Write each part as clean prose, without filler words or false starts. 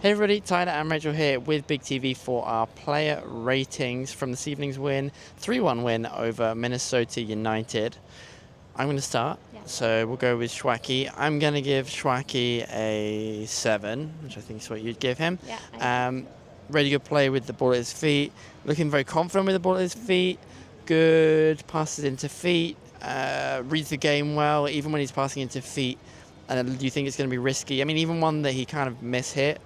Hey everybody, Tyler and Rachel here with Big TV for our player ratings from this evening's win, 3-1 win over Minnesota United. I'm going to start, so we'll go with Schwacke. I'm going to give Schwacke a 7, which I think is what you'd give him. Really good play with the ball at his feet, looking very confident with the ball at his feet, good passes into feet, reads the game well, even when he's passing into feet. And do you think it's going to be risky? I mean, even one that he kind of mishit.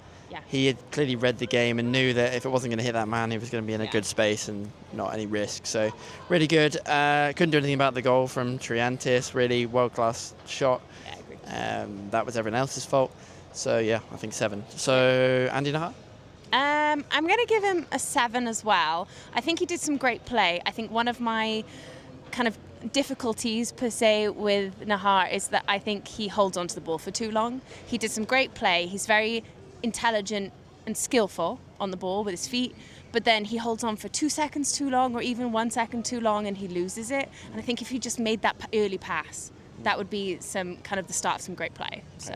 He had clearly read the game and knew that if it wasn't going to hit that man, he was going to be in a good space and not any risk. So really good. Couldn't do anything about the goal from Triantis. Really world-class shot. Yeah, I agree. That was everyone else's fault. So, yeah, I think 7. So, Andy Nahar? I'm going to give him a 7 as well. I think he did some great play. I think one of my kind of difficulties per se with Nahar is that I think he holds onto the ball for too long. He did some great play. He's very intelligent and skillful on the ball with his feet, but then he holds on for 2 seconds too long or even 1 second too long and he loses it. And I think if he just made that early pass, that would be some kind of the start of some great play. So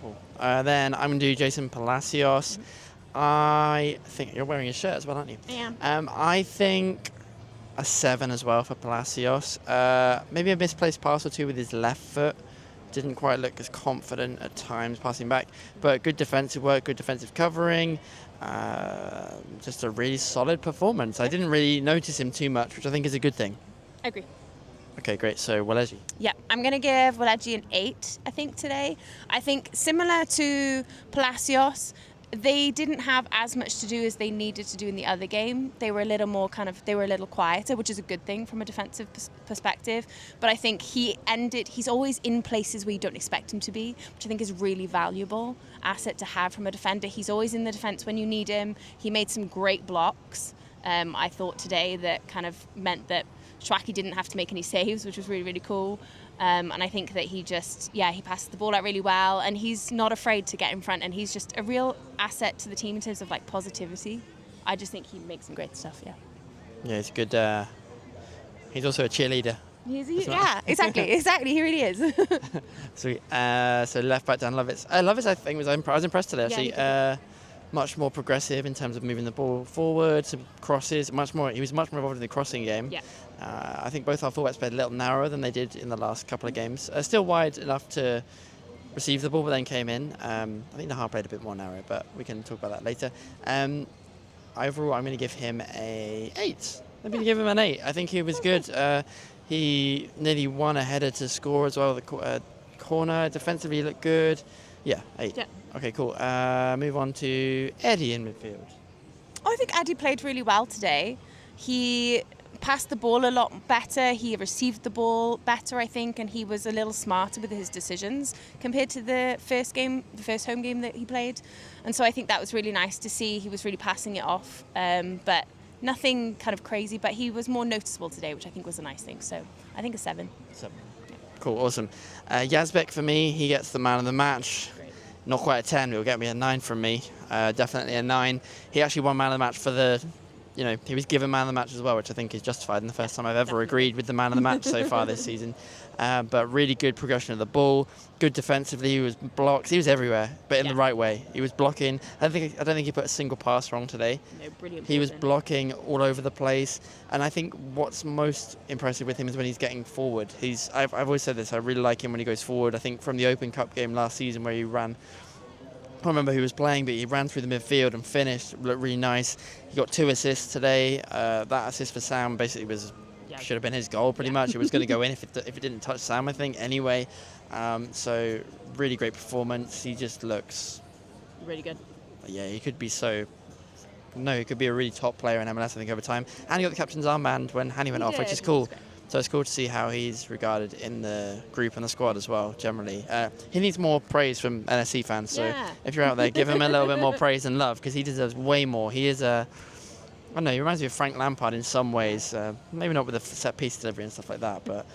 cool. Then I'm going to do Jason Palacios. I think you're wearing his shirt as well, aren't you? I am. I think a 7 as well for Palacios. Maybe a misplaced pass or two with his left foot. Didn't quite look as confident at times passing back, but good defensive work, good defensive covering, just a really solid performance. I didn't really notice him too much, which I think is a good thing. I agree. Okay, great. So, Waleji. Yeah, I'm going to give Waleji an 8, I think, today. I think similar to Palacios, they didn't have as much to do as they needed to do in the other game. They were a little more they were a little quieter, which is a good thing from a defensive perspective. But I think he's always in places where you don't expect him to be, which I think is really valuable asset to have from a defender. He's always in the defense when you need him. He made some great blocks, I thought today, that kind of meant that Schwacke didn't have to make any saves, which was really, really cool. And I think that he passed the ball out really well, and he's not afraid to get in front, and he's just a real asset to the team in terms of like positivity. I just think he makes some great stuff. Yeah, he's good. He's also a cheerleader. Exactly. He really is. Sweet. So left back Dan Lovitz. Lovitz, I think I was impressed today actually. Much more progressive in terms of moving the ball forward, some crosses. He was much more involved in the crossing game. Yeah. I think both our fullbacks played a little narrower than they did in the last couple of games. Still wide enough to receive the ball, but then came in. I think Nahar played a bit more narrow, but we can talk about that later. Overall, I'm going to give him a 8. I'm going to give him an 8. I think he was good. He nearly won a header to score as well. The corner defensively he looked good. Yeah, 8. Yeah. Okay, cool. Move on to Eddie in midfield. I think Eddie played really well today. He passed the ball a lot better. He received the ball better, I think, and he was a little smarter with his decisions compared to the first home game that he played. And so I think that was really nice to see. He was really passing it off, but nothing kind of crazy. But he was more noticeable today, which I think was a nice thing. So I think a 7. 7. Cool, awesome. Yazbek for me, he gets the man of the match. Not quite a 10, it'll get me a 9 from me. Definitely a 9. He actually won man of the match he was given man of the match as well, which I think is justified, and the first time I've ever agreed with the man of the match so far this season. But really good progression of the ball, good defensively. He was blocked. He was everywhere, but in the right way. He was blocking. I don't think he put a single pass wrong today. No, brilliant. He was blocking all over the place, and I think what's most impressive with him is when he's getting forward. I've always said this. I really like him when he goes forward. I think from the Open Cup game last season where he ran. I can't remember who was playing, but he ran through the midfield and finished. Looked really nice. He got 2 assists today. That assist for Sam basically should have been his goal pretty much. It was going to go in if it didn't touch Sam, I think, anyway. So really great performance. He just looks really good. Yeah, he could be he could be a really top player in MLS, I think, over time. And he got the captain's armband when Hani went off, which is cool. So it's cool to see how he's regarded in the group and the squad as well, generally. He needs more praise from NSC fans, so if you're out there, give him a little bit more praise and love, because he deserves way more. He is I don't know, he reminds me of Frank Lampard in some ways, maybe not with the set-piece delivery and stuff like that, but...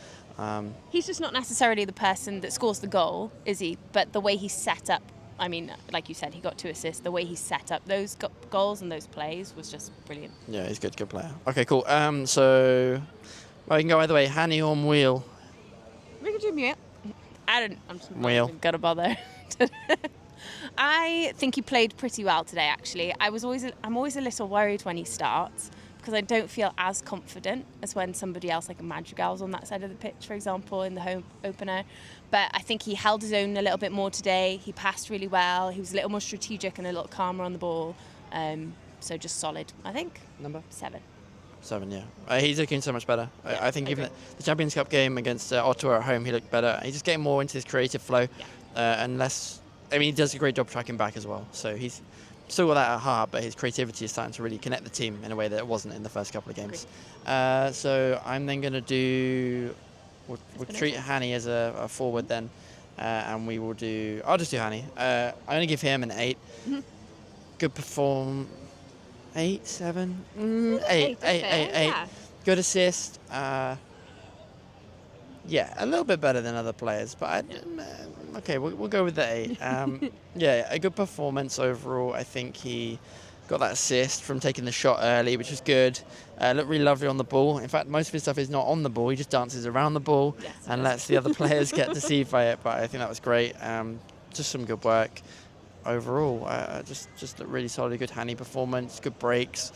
he's just not necessarily the person that scores the goal, is he? But the way he's set up, I mean, like you said, he got 2 assists. The way he set up those goals and those plays was just brilliant. Yeah, he's a good player. Okay, cool. So... Well, you can go either way, Hani or Mweel. We can do Mweel. I'm just Mweel. not gonna bother. I think he played pretty well today, actually. I'm always a little worried when he starts because I don't feel as confident as when somebody else, like a Madrigal's on that side of the pitch, for example, in the home opener. But I think he held his own a little bit more today. He passed really well. He was a little more strategic and a little calmer on the ball. So just solid, I think. Number? 7. 7, yeah. He's looking so much better. Yeah, I think even the Champions Cup game against Ottawa at home, he looked better. He's just getting more into his creative flow and less. I mean, he does a great job tracking back as well. So he's still got that at heart, but his creativity is starting to really connect the team in a way that it wasn't in the first couple of games. So I'm then going to do. We'll treat Hani as a forward then, and we will do. I'll just do Hani. I'm going to give him an 8. Mm-hmm. Good perform. 8, 7, 8. Yeah. Good assist. Yeah, a little bit better than other players, but okay, we'll go with the 8. Yeah, a good performance overall. I think he got that assist from taking the shot early, which was good. Looked really lovely on the ball. In fact, most of his stuff is not on the ball. He just dances around the ball and lets the other players get deceived by it. But I think that was great. Just some good work. Overall, just looked really solid, good Hani performance, good breaks,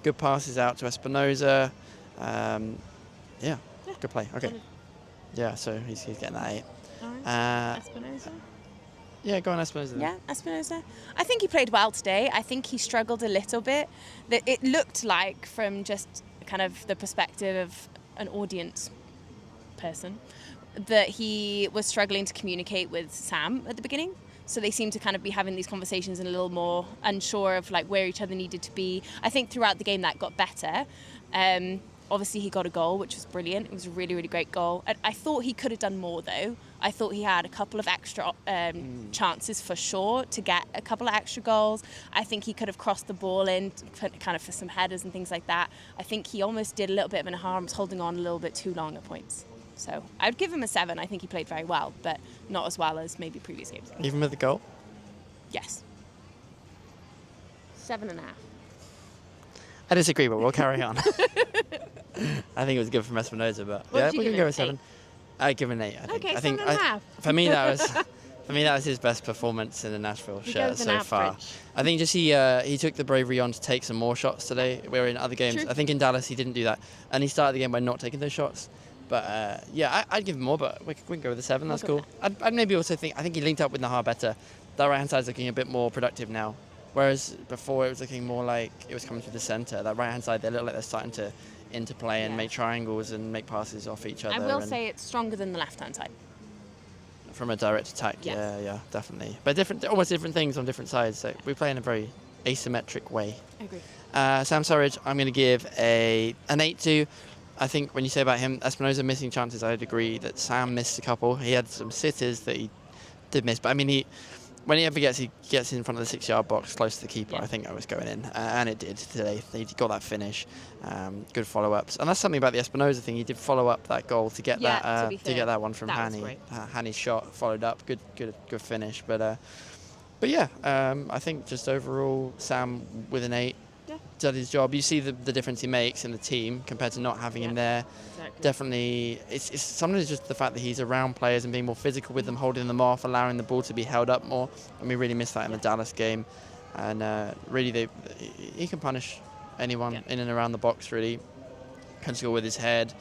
good passes out to Espinosa. Yeah, good play. Okay. Yeah, so he's getting that 8. Espinosa? Yeah, go on Espinosa then. Yeah, Espinosa. I think he played well today. I think he struggled a little bit. It looked like, from just kind of the perspective of an audience person, that he was struggling to communicate with Sam at the beginning. So they seemed to kind of be having these conversations and a little more unsure of like where each other needed to be. I think throughout the game that got better. Obviously he got a goal, which was brilliant. It was a really, really great goal. I thought he could have done more though. I thought he had a couple of extra chances for sure to get a couple of extra goals. I think he could have crossed the ball in kind of for some headers and things like that. I think he almost did a little bit of an harm, was holding on a little bit too long at points. So I would give him a 7. I think he played very well, but not as well as maybe previous games. Even with the goal? Yes. 7.5. I disagree, but we'll carry on. I think it was good from Espinosa, but What yeah, we can go with 7. I give him an 8. I think. Okay, I think 7.5. For me that was his best performance in the Nashville shirt so far. I think just he took the bravery on to take some more shots today. Where in other games, True. I think in Dallas he didn't do that, and he started the game by not taking those shots. But yeah, I'd give him more, but we can go with a 7. That's cool. I'd maybe also think he linked up with Nahar better. That right hand side's looking a bit more productive now, whereas before it was looking more like it was coming through the centre. That right hand side, they look like they're starting to interplay and make triangles and make passes off each other. I will say it's stronger than the left hand side. From a direct attack, Yes. yeah, definitely. But almost different things on different sides. So we play in a very asymmetric way. I agree. Sam Surridge, I'm going to give an 8 to. I think when you say about him, Espinosa missing chances, I'd agree that Sam missed a couple. He had some sitters that he did miss, but I mean, when he gets in front of the 6-yard box close to the keeper, I think I was going in, and it did today. He got that finish, good follow-ups, and that's something about the Espinosa thing. He did follow up that goal to get that one from Hani. Hani's shot followed up, good finish, but yeah, I think just overall Sam with an 8. Did his job. You see the difference he makes in the team compared to not having him there. Exactly. Definitely, it's sometimes just the fact that he's around players and being more physical with them, holding them off, allowing the ball to be held up more. And we really missed that in the Dallas game. And really, he can punish anyone in and around the box. Really, can score with his head.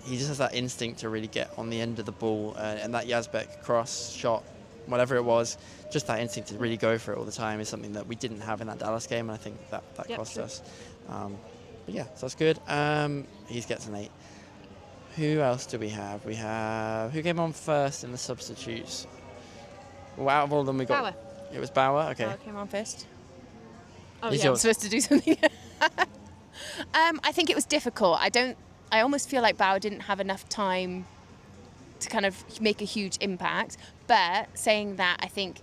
He just has that instinct to really get on the end of the ball. And that Yazbek cross shot, whatever it was, just that instinct to really go for it all the time is something that we didn't have in that Dallas game, and I think that cost us. But yeah, so that's good. He gets an 8. Who else do we have? Who came on first in the substitutes? Well, out of all of them, we got Bauer. It was Bauer. Okay. Bauer came on first. Oh He's yeah, I'm yours. supposed to do something. I think it was difficult. I almost feel like Bauer didn't have enough time to kind of make a huge impact. But saying that, I think,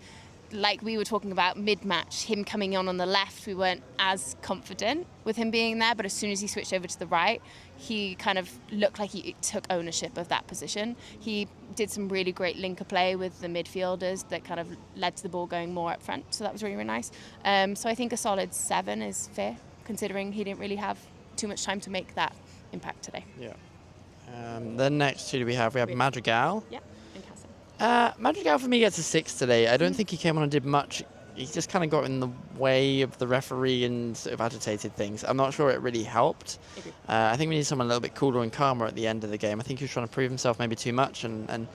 like we were talking about mid-match, him coming on the left, we weren't as confident with him being there. But as soon as he switched over to the right, he kind of looked like he took ownership of that position. He did some really great linker play with the midfielders that kind of led to the ball going more up front. So that was really, really nice. So I think a solid 7 is fair, considering he didn't really have too much time to make that impact today. Yeah. The next two we have Madrigal. Yeah, and Casa. Madrigal for me gets a 6 today. I don't think he came on and did much. He just kind of got in the way of the referee and sort of agitated things. I'm not sure it really helped. I think we need someone a little bit cooler and calmer at the end of the game. I think he was trying to prove himself maybe too much, and I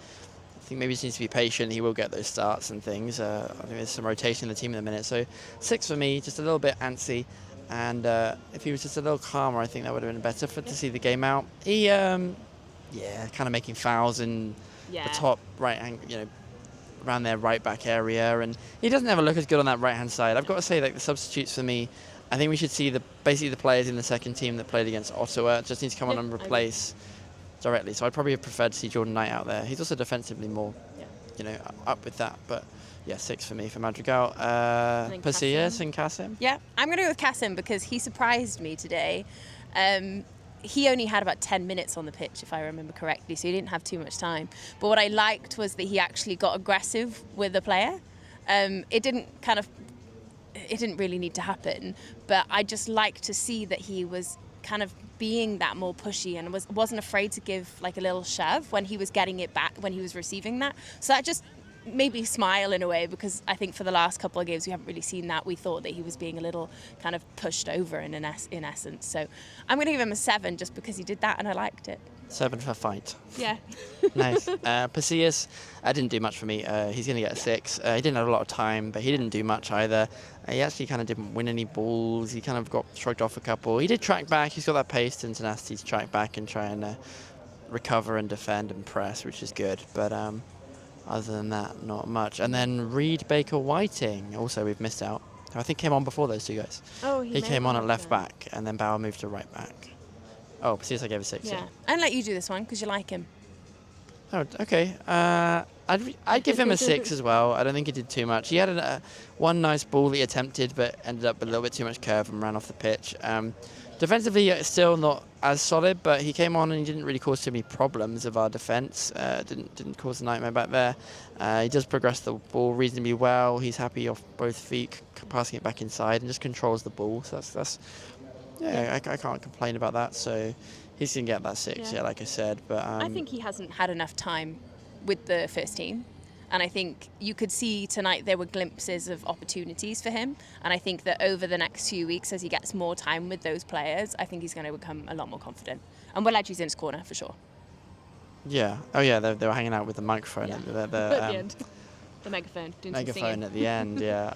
think maybe he just needs to be patient. He will get those starts and things. I think there's some rotation in the team in a minute. So 6 for me, just a little bit antsy. And if he was just a little calmer, I think that would have been better to see the game out. He, kind of making fouls in the top right hand, around their right back area, and he doesn't ever look as good on that right hand side. I've got to say, like, the substitutes for me, I think we should see basically the players in the second team that played against Ottawa just need to come on and replace directly. So I'd probably have preferred to see Jordan Knight out there. He's also defensively more, up with that. But yeah, 6 for me for Madrigal. Pasillas and Kasim. Yeah, I'm going to go with Kasim because he surprised me today. He only had about 10 minutes on the pitch, if I remember correctly, so he didn't have too much time. But what I liked was that he actually got aggressive with the player. It didn't really need to happen, but I just liked to see that he was kind of being that more pushy and wasn't afraid to give like a little shove when he was getting it back, when he was receiving that. So that just made me smile in a way, because I think for the last couple of games we haven't really seen that. We thought that he was being a little kind of pushed over in essence. So I'm going to give him a 7 just because he did that and I liked it. 7 for fight. Yeah. Nice. Pasillas, didn't do much for me. He's going to get a 6. He didn't have a lot of time, but he didn't do much either. He actually kind of didn't win any balls. He kind of got shrugged off a couple. He did track back. He's got that pace and tenacity to track back and try and recover and defend and press, which is good. But other than that, not much. And then Reed Baker-Whiting, also we've missed out. I think came on before those two guys. Oh, he came on at left back, and then Bauer moved to right back. Oh, Pasillas I gave a 6. Yeah. And let you do this one because you like him. Oh, okay. I'd give him a 6 as well. I don't think he did too much. He had one nice ball that he attempted, but ended up with a little bit too much curve and ran off the pitch. Defensively, still not as solid, but he came on and he didn't really cause too many problems of our defence. Didn't cause a nightmare back there. He does progress the ball reasonably well. He's happy off both feet, passing it back inside, and just controls the ball. So that's I can't complain about that. So he's going to get that 6, like I said. But I think he hasn't had enough time with the first team. And I think you could see tonight there were glimpses of opportunities for him. And I think that over the next few weeks, as he gets more time with those players, I think he's going to become a lot more confident. And Willagi's in his corner, for sure. Yeah. Oh, yeah, they were hanging out with the microphone at the end. The megaphone. Doing megaphone at the end, yeah.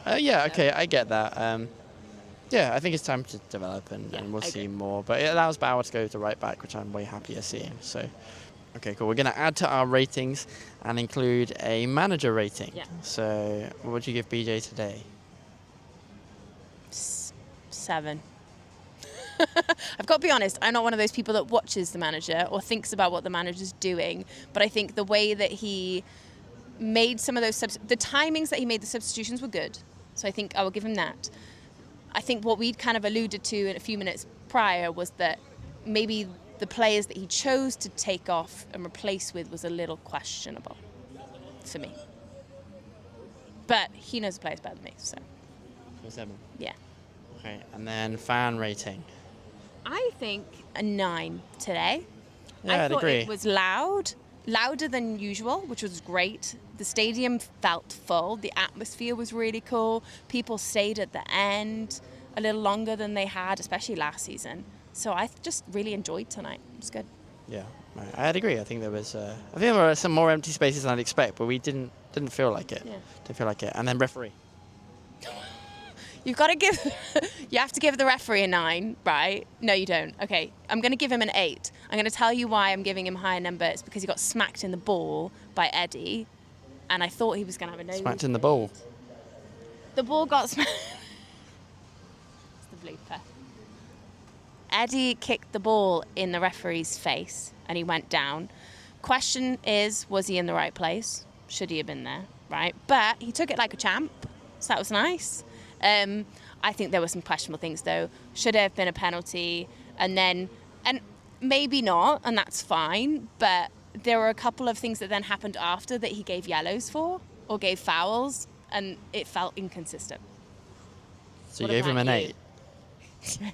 Okay, I get that. I think it's time to develop and we'll see more. But it allows Bauer to go to right back, which I'm way happier seeing. So, okay, cool. We're going to add to our ratings and include a manager rating. Yeah. So, what would you give BJ today? 7. I've got to be honest, I'm not one of those people that watches the manager or thinks about what the manager's doing. But I think the way that he made some of those the timings that he made the substitutions were good. So I think I will give him that. I think what we'd kind of alluded to in a few minutes prior was that maybe the players that he chose to take off and replace with was a little questionable for me. But he knows the players better than me, so. 7. Yeah. Okay, and then fan rating. I think a 9 today. Yeah, I thought agree. It was louder than usual, which was great. The stadium felt full. The atmosphere was really cool. People stayed at the end a little longer than they had, especially last season. So I just really enjoyed tonight. It was good. Yeah, I'd agree. I think there were some more empty spaces than I'd expect, but we didn't feel like it. Yeah. Didn't feel like it. And then referee. You have to give the referee a 9, right? No, you don't. Okay, I'm going to give him an 8. I'm going to tell you why I'm giving him a higher number. It's because he got smacked in the ball by Eddie, and I thought he was going to have a nose. Smacked in the ball? The ball got smacked. It's the blooper. Eddie kicked the ball in the referee's face, and he went down. Question is, was he in the right place? Should he have been there, right? But he took it like a champ, so that was nice. I think there were some questionable things, though. Should have been a penalty, and maybe not, and that's fine. But there were a couple of things that then happened after that he gave yellows for or gave fouls, and it felt inconsistent. So you gave him an 8?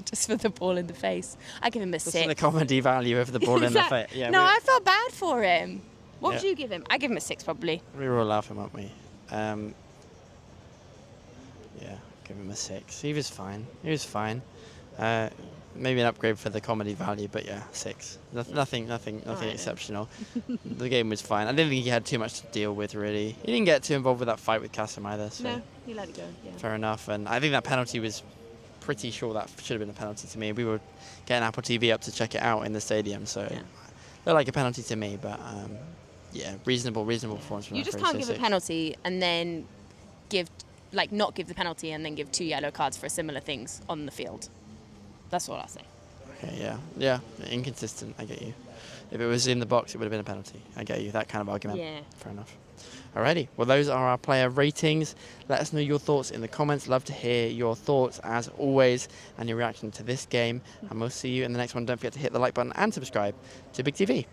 Just for the ball in the face. I give him a 6. The comedy value of the ball in the face. Yeah, no, I felt bad for him. What would you give him? I give him a 6 probably. We were all laughing, weren't we? Yeah, give him a 6. He was fine. He was fine. Maybe an upgrade for the comedy value, but yeah, 6. Nothing exceptional. The game was fine. I didn't think he had too much to deal with, really. He didn't get too involved with that fight with Kasim either. So No, he let it go. Yeah. fair enough. And I think that penalty was pretty sure that should have been a penalty to me. We were getting Apple TV up to check it out in the stadium, so it looked like a penalty to me. But yeah, reasonable performance from You the just referee, can't so give a 6. penalty and then not give the penalty and then give 2 yellow cards for similar things on the field. That's all I'll say. Okay, yeah, inconsistent. I get you. If it was in the box, it would have been a penalty. I get you. That kind of argument. Yeah. Fair enough. Alrighty. Well, those are our player ratings. Let us know your thoughts in the comments. Love to hear your thoughts as always and your reaction to this game. And we'll see you in the next one. Don't forget to hit the like button and subscribe to Big TV.